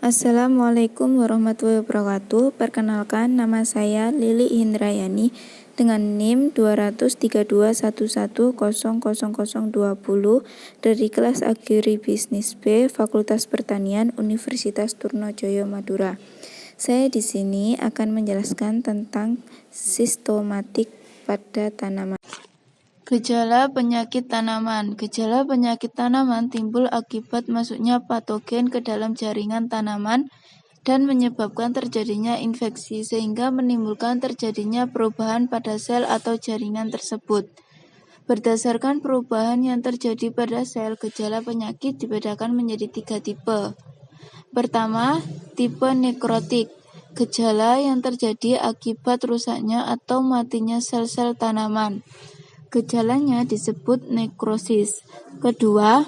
Assalamualaikum warahmatullahi wabarakatuh. Perkenalkan, nama saya Lili Hindrayani dengan NIM 23211000020 dari kelas Agribisnis B, Fakultas Pertanian, Universitas Trunojoyo Madura. Saya di sini akan menjelaskan tentang sistematik pada tanaman. Gejala penyakit tanaman. Gejala penyakit tanaman timbul akibat masuknya patogen ke dalam jaringan tanaman dan menyebabkan terjadinya infeksi sehingga menimbulkan terjadinya perubahan pada sel atau jaringan tersebut. Berdasarkan perubahan yang terjadi pada sel, gejala penyakit dibedakan menjadi 3 tipe. Pertama, tipe nekrotik. Gejala yang terjadi akibat rusaknya atau matinya sel-sel tanaman. Gejalanya disebut nekrosis. Kedua,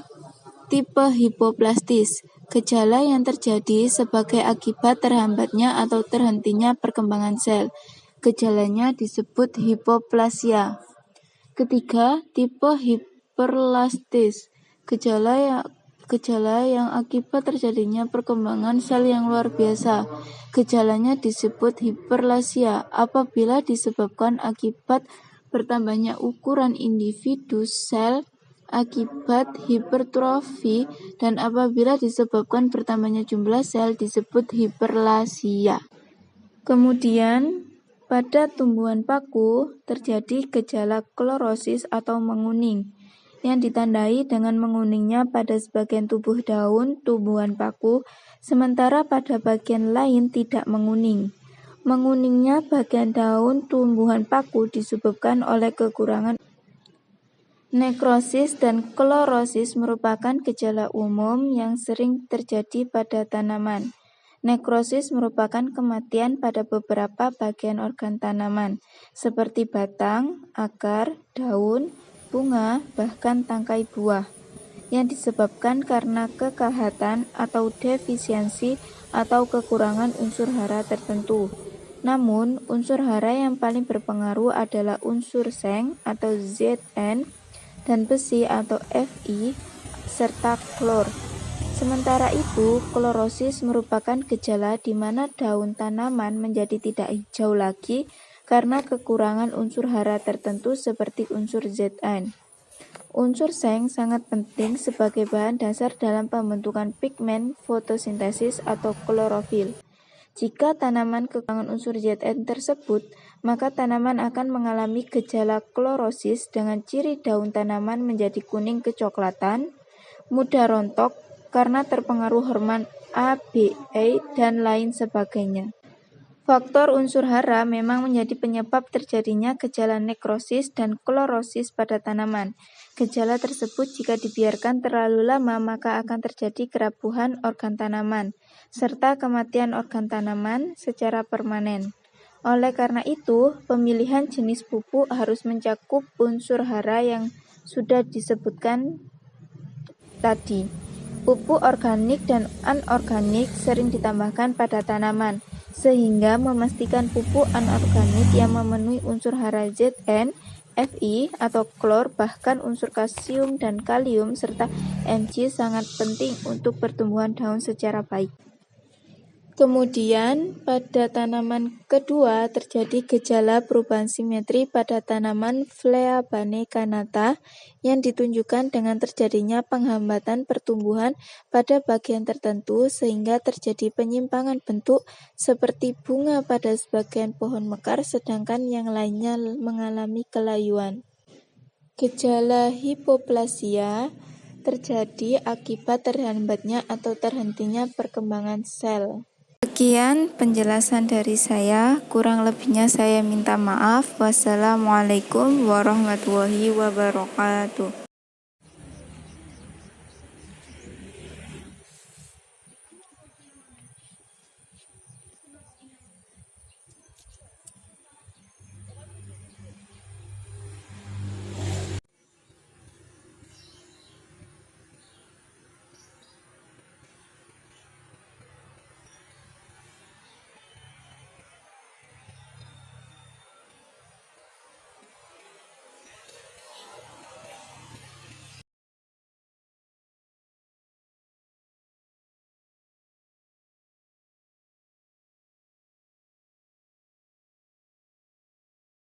tipe hipoplastis. Gejala yang terjadi sebagai akibat terhambatnya atau terhentinya perkembangan sel. Gejalanya disebut hipoplasia. Ketiga, tipe hiperlastis. Gejala yang akibat terjadinya perkembangan sel yang luar biasa. Gejalanya disebut hiperlasia apabila disebabkan akibat bertambahnya ukuran individu sel akibat hipertrofi dan apabila disebabkan bertambahnya jumlah sel disebut hiperlasia. Kemudian pada tumbuhan paku terjadi gejala klorosis atau menguning yang ditandai dengan menguningnya pada sebagian tubuh daun tumbuhan paku, sementara pada bagian lain tidak menguning. Menguningnya bagian daun tumbuhan paku disebabkan oleh kekurangan. Nekrosis dan klorosis merupakan gejala umum yang sering terjadi pada tanaman. Nekrosis merupakan kematian pada beberapa bagian organ tanaman, seperti batang, akar, daun, bunga, bahkan tangkai buah, yang disebabkan karena kekahatan atau defisiensi atau kekurangan unsur hara tertentu. Namun, unsur hara yang paling berpengaruh adalah unsur seng atau Zn dan besi atau Fi serta klor. Sementara itu, klorosis merupakan gejala di mana daun tanaman menjadi tidak hijau lagi karena kekurangan unsur hara tertentu seperti unsur Zn. Unsur seng sangat penting sebagai bahan dasar dalam pembentukan pigmen fotosintesis atau klorofil. Jika tanaman kekurangan unsur Zn tersebut, maka tanaman akan mengalami gejala klorosis dengan ciri daun tanaman menjadi kuning kecoklatan, mudah rontok karena terpengaruh hormon A, B, E, dan lain sebagainya. Faktor unsur hara memang menjadi penyebab terjadinya gejala nekrosis dan klorosis pada tanaman. Gejala tersebut jika dibiarkan terlalu lama maka akan terjadi kerapuhan organ tanaman, serta kematian organ tanaman secara permanen. Oleh karena itu, pemilihan jenis pupuk harus mencakup unsur hara yang sudah disebutkan tadi. Pupuk organik dan anorganik sering ditambahkan pada tanaman, sehingga memastikan pupuk anorganik yang memenuhi unsur hara Zn, Fi, atau klor, bahkan unsur kalsium dan kalium, serta Mg sangat penting untuk pertumbuhan daun secara baik. Kemudian, pada tanaman kedua terjadi gejala perubahan simetri pada tanaman Phleabane canata yang ditunjukkan dengan terjadinya penghambatan pertumbuhan pada bagian tertentu sehingga terjadi penyimpangan bentuk seperti bunga pada sebagian pohon mekar sedangkan yang lainnya mengalami kelayuan. Gejala hipoplasia terjadi akibat terhambatnya atau terhentinya perkembangan sel. Sekian penjelasan dari saya, kurang lebihnya saya minta maaf. Wassalamualaikum warahmatullahi wabarakatuh.